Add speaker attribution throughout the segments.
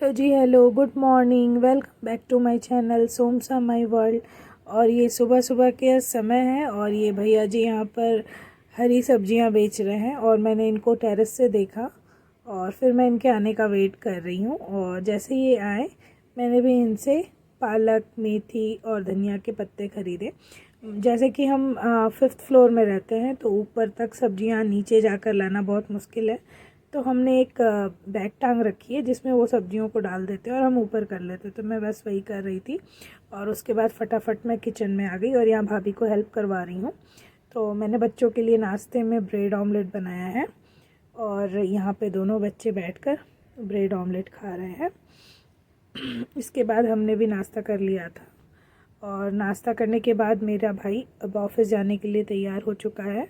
Speaker 1: Ji hello, good morning, welcome back to my channel Somsa my world. और ये सुबह सुबह के समय है और ये भैया जी यहाँ पर हरी सब्जियाँ बेच रहे हैं और मैंने इनको टेरेस से देखा और फिर मैं इनके आने का वेट कर रही हूँ। और जैसे ये आए मैंने भी इनसे पालक, मेथी और धनिया के पत्ते ख़रीदे। जैसे कि हम 5th फ्लोर में रहते हैं तो ऊपर तक सब्जियाँ नीचे जाकर लाना बहुत मुश्किल है, तो हमने एक बैग टांग रखी है जिसमें वो सब्जियों को डाल देते हैं और हम ऊपर कर लेते। तो मैं बस वही कर रही थी और उसके बाद फटाफट मैं किचन में आ गई और यहाँ भाभी को हेल्प करवा रही हूँ। तो मैंने बच्चों के लिए नाश्ते में ब्रेड ऑमलेट बनाया है और यहाँ पे दोनों बच्चे बैठकर ब्रेड ऑमलेट खा रहे हैं। इसके बाद हमने भी नाश्ता कर लिया था और नाश्ता करने के बाद मेरा भाई अब ऑफिस जाने के लिए तैयार हो चुका है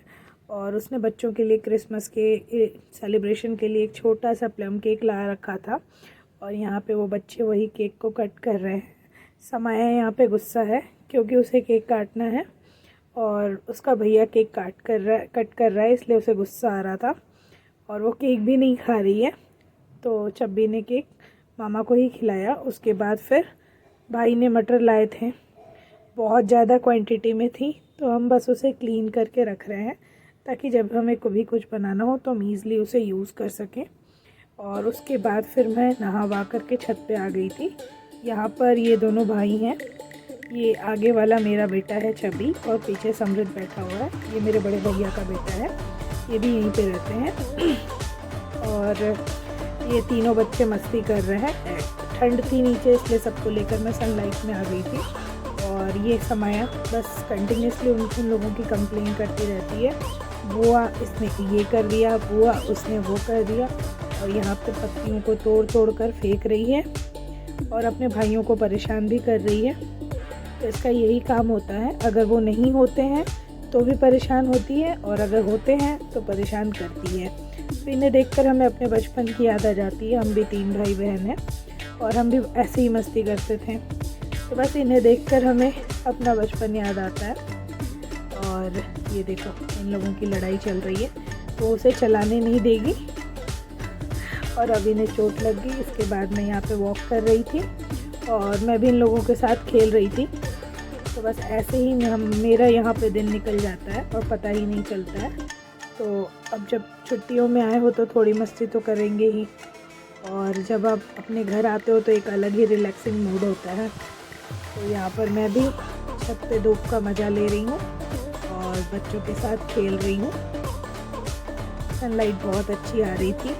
Speaker 1: और उसने बच्चों के लिए क्रिसमस के सेलिब्रेशन के लिए एक छोटा सा प्लम केक ला रखा था और यहाँ पे वो बच्चे वही केक को कट कर रहे हैं। समाया यहाँ पे गुस्सा है क्योंकि उसे केक काटना है और उसका भैया केक कट कर रहा है, इसलिए उसे गुस्सा आ रहा था और वो केक भी नहीं खा रही है। तो चब्बी ने केक मामा को ही खिलाया। उसके बाद फिर भाई ने मटर लाए थे, बहुत ज़्यादा क्वांटिटी में थी, तो हम बस उसे क्लीन करके रख रहे हैं ताकि जब हमें कभी कुछ बनाना हो तो हम ईज़िली उसे यूज़ कर सकें। और उसके बाद फिर मैं नहा वा करके छत पे आ गई थी। यहाँ पर ये दोनों भाई हैं, ये आगे वाला मेरा बेटा है चबी और पीछे समृद्ध बैठा हुआ है, ये मेरे बड़े भैया का बेटा है, ये भी यहीं पे रहते हैं। और ये तीनों बच्चे मस्ती कर रहे हैं। ठंड थी नीचे इसलिए सबको लेकर मैं सनलाइट में आ गई थी। और ये समाया बस कंटिन्यूसली उन लोगों की कंप्लेन करती रहती है, बुआ इसने ये कर दिया, बुआ उसने वो कर दिया। और यहाँ पे पत्तियों को तोड़ तोड़ कर फेंक रही है और अपने भाइयों को परेशान भी कर रही है। तो इसका यही काम होता है, अगर वो नहीं होते हैं तो भी परेशान होती है और अगर होते हैं तो परेशान करती है। तो इन्हें देखकर हमें अपने बचपन की याद आ जाती है। हम भी 3 भाई बहन हैं और हम भी ऐसे ही मस्ती करते थे, तो बस इन्हें देखकर हमें अपना बचपन याद आता है। और ये देखो इन लोगों की लड़ाई चल रही है, तो उसे चलाने नहीं देगी और अभी इन्हें चोट लग गई। इसके बाद मैं यहाँ पे वॉक कर रही थी और मैं भी इन लोगों के साथ खेल रही थी। तो बस ऐसे ही मेरा यहाँ पे दिन निकल जाता है और पता ही नहीं चलता है। तो अब जब छुट्टियों में आए हो तो थोड़ी मस्ती तो करेंगे ही, और जब आप अपने घर आते हो तो एक अलग ही रिलैक्सिंग मूड होता है। तो यहाँ पर मैं भी छत पे धूप का मज़ा ले रही हूँ और बच्चों के साथ खेल रही हूँ। सनलाइट बहुत अच्छी आ रही थी।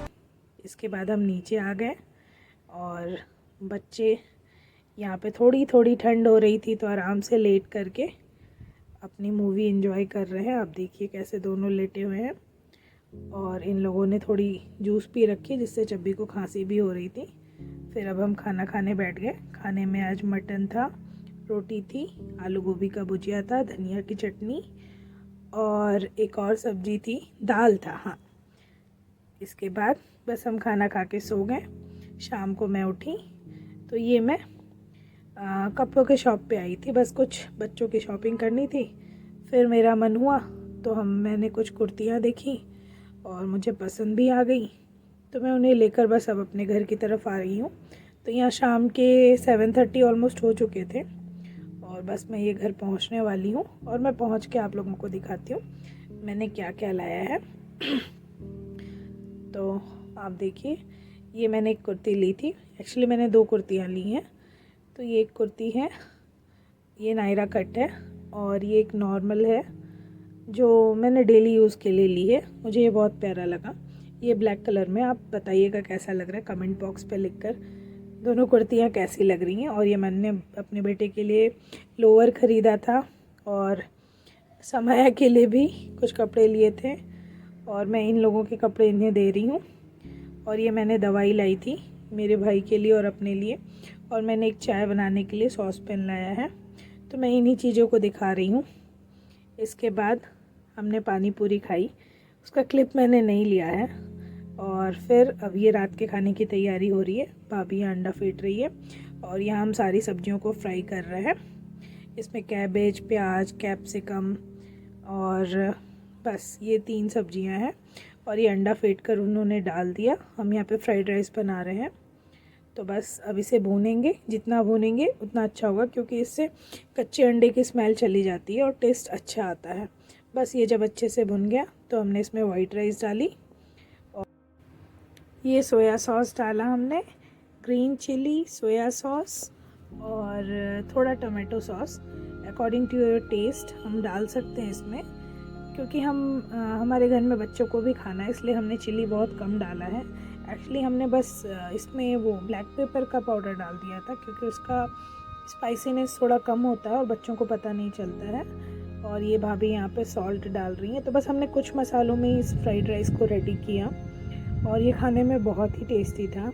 Speaker 1: इसके बाद हम नीचे आ गए और बच्चे यहाँ पे थोड़ी थोड़ी ठंड हो रही थी तो आराम से लेट करके अपनी मूवी एंजॉय कर रहे हैं। आप देखिए कैसे दोनों लेटे हुए हैं और इन लोगों ने थोड़ी जूस पी रखी जिससे चब्बी को खांसी भी हो रही थी। फिर अब हम खाना खाने बैठ गए। खाने में आज मटन था, रोटी थी, आलू गोभी का भुजिया था, धनिया की चटनी और एक और सब्जी थी, दाल था। हाँ, इसके बाद बस हम खाना खा के सो गए। शाम को मैं उठी तो ये मैं कपड़ों के शॉप पे आई थी, बस कुछ बच्चों की शॉपिंग करनी थी। फिर मेरा मन हुआ तो मैंने कुछ कुर्तियाँ देखी और मुझे पसंद भी आ गई, तो मैं उन्हें लेकर बस अब अपने घर की तरफ आ रही हूँ। तो यहाँ शाम के 7:30 ऑलमोस्ट हो चुके थे और बस मैं ये घर पहुँचने वाली हूँ और मैं पहुँच के आप लोगों को दिखाती हूँ मैंने क्या क्या लाया है। तो आप देखिए, ये मैंने एक कुर्ती ली थी, एक्चुअली मैंने 2 कुर्तियाँ ली हैं। तो ये एक कुर्ती है, ये नायरा कट है और ये एक नॉर्मल है जो मैंने डेली यूज़ के लिए ली है। मुझे ये बहुत प्यारा लगा, ये ब्लैक कलर में। आप बताइएगा कैसा लग रहा है कमेंट बॉक्स पे लिखकर, दोनों कुर्तियाँ कैसी लग रही हैं। और ये मैंने अपने बेटे के लिए लोअर ख़रीदा था और समाया के लिए भी कुछ कपड़े लिए थे और मैं इन लोगों के कपड़े इन्हें दे रही हूँ। और ये मैंने दवाई लाई थी मेरे भाई के लिए और अपने लिए, और मैंने एक चाय बनाने के लिए सॉस पैन लाया है। तो मैं इन्हीं चीज़ों को दिखा रही हूँ। इसके बाद हमने पानी पूरी खाई, उसका क्लिप मैंने नहीं लिया है। और फिर अब ये रात के खाने की तैयारी हो रही है, भाभी अंडा फेंट रही है और यहाँ हम सारी सब्जियों को फ्राई कर रहे हैं। इसमें कैबेज, प्याज, कैप्सिकम और बस ये 3 सब्जियां हैं और ये अंडा फेंट कर उन्होंने डाल दिया। हम यहाँ पे फ्राइड राइस बना रहे हैं। तो बस अब इसे भूनेंगे, जितना भूनेंगे उतना अच्छा होगा, क्योंकि इससे कच्चे अंडे की स्मेल चली जाती है और टेस्ट अच्छा आता है। बस ये जब अच्छे से भुन गया तो हमने इसमें वाइट राइस डाली और ये सोया सॉस डाला हमने, ग्रीन चिली, सोया सॉस और थोड़ा tomato sauce according to your taste हम डाल सकते हैं इसमें, क्योंकि हमारे घर में बच्चों को भी खाना है, इसलिए हमने चिली बहुत कम डाला है। एक्चुअली हमने बस इसमें वो ब्लैक पेपर का पाउडर डाल दिया था, क्योंकि उसका स्पाइसीनेस थोड़ा कम होता है और बच्चों को पता नहीं चलता है। और ये भाभी यहाँ पे सॉल्ट डाल रही हैं। तो बस हमने कुछ मसालों में इस फ्राइड राइस को रेडी किया और ये खाने में बहुत ही टेस्टी था।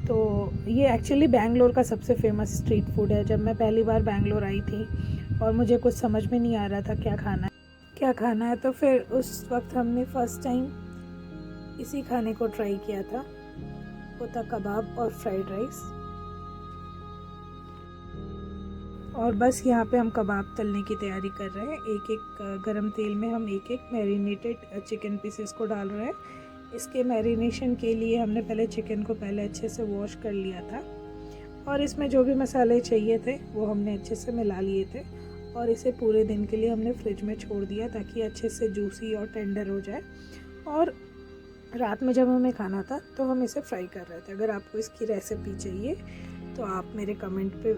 Speaker 1: तो ये एक्चुअली बैंगलोर का सबसे फेमस स्ट्रीट फूड है। जब मैं पहली बार बैंगलोर आई थी और मुझे कुछ समझ में नहीं आ रहा था क्या खाना है, तो फिर उस वक्त हमने फ़र्स्ट टाइम इसी खाने को ट्राई किया था, वो था कबाब और फ्राइड राइस। और बस यहाँ पे हम कबाब तलने की तैयारी कर रहे हैं। एक एक गरम तेल में हम एक एक मैरिनेटेड चिकन पीसेस को डाल रहे हैं। इसके मैरिनेशन के लिए हमने पहले चिकन को अच्छे से वॉश कर लिया था और इसमें जो भी मसाले चाहिए थे वो हमने अच्छे से मिला लिए थे और इसे पूरे दिन के लिए हमने फ्रिज में छोड़ दिया ताकि अच्छे से जूसी और टेंडर हो जाए। और रात में जब हमें खाना था तो हम इसे फ्राई कर रहे थे। अगर आपको इसकी रेसिपी चाहिए तो आप मेरे कमेंट पे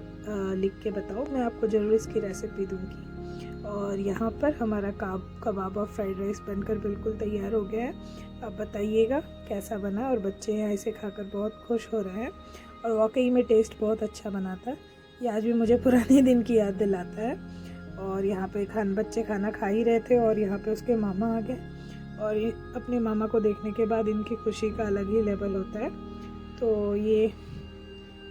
Speaker 1: लिख के बताओ, मैं आपको ज़रूर इसकी रेसिपी दूंगी। और यहाँ पर हमारा कबाब और फ्राइड राइस बनकर बिल्कुल तैयार हो गया है। आप बताइएगा कैसा बना। और बच्चे यहाँ इसे खाकर बहुत खुश हो रहे हैं और वाकई में टेस्ट बहुत अच्छा बना था। ये आज भी मुझे पुराने दिन की याद दिलाता है। और यहाँ पे बच्चे खाना खा ही रहे थे और यहाँ पे उसके मामा आ गए और ये अपने मामा को देखने के बाद इनकी खुशी का अलग ही लेवल होता है। तो ये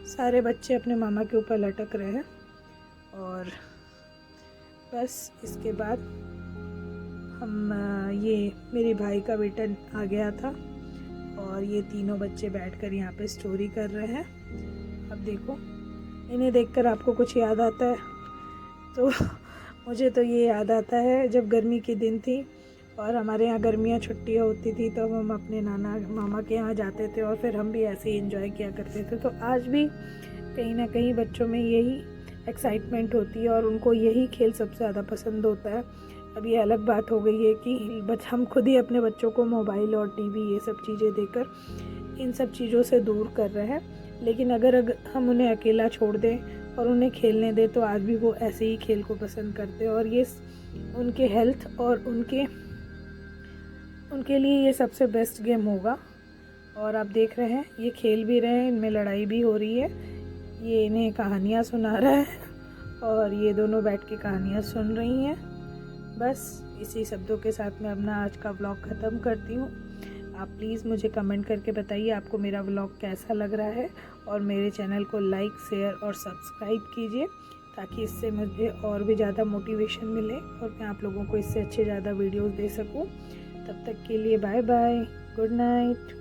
Speaker 1: सारे बच्चे अपने मामा के ऊपर लटक रहे हैं। और बस इसके बाद ये मेरे भाई का बेटा आ गया था और ये तीनों बच्चे बैठकर यहाँ पे स्टोरी कर रहे हैं। अब देखो, इन्हें देखकर आपको कुछ याद आता है? तो मुझे तो ये याद आता है जब गर्मी के दिन थी और हमारे यहाँ गर्मियाँ छुट्टियाँ होती थी तो हम अपने मामा के यहाँ जाते थे और फिर हम भी ऐसे ही एंजॉय किया करते थे। तो आज भी कहीं ना कहीं बच्चों में यही एक्साइटमेंट होती है और उनको यही खेल सबसे ज़्यादा पसंद होता है। अब ये अलग बात हो गई है कि हम खुद ही अपने बच्चों को मोबाइल और टीवी ये सब चीज़ें देकर इन सब चीज़ों से दूर कर रहे हैं, लेकिन अगर हम उन्हें अकेला छोड़ दें और उन्हें खेलने दें तो आज भी वो ऐसे ही खेल को पसंद करते हैं। और ये उनके हेल्थ और उनके लिए ये सबसे बेस्ट गेम होगा। और आप देख रहे हैं ये खेल भी रहे हैं, इनमें लड़ाई भी हो रही है। ये इन्हें कहानियाँ सुना रहा है और ये दोनों बैठ के कहानियाँ सुन रही हैं। बस इसी शब्दों के साथ मैं अपना आज का व्लॉग ख़त्म करती हूँ। आप प्लीज़ मुझे कमेंट करके बताइए आपको मेरा व्लॉग कैसा लग रहा है और मेरे चैनल को लाइक, शेयर और सब्सक्राइब कीजिए ताकि इससे मुझे और भी ज़्यादा मोटिवेशन मिले और मैं आप लोगों को इससे अच्छे ज़्यादा वीडियोस दे सकूं। तब तक के लिए बाय बाय, गुड नाइट।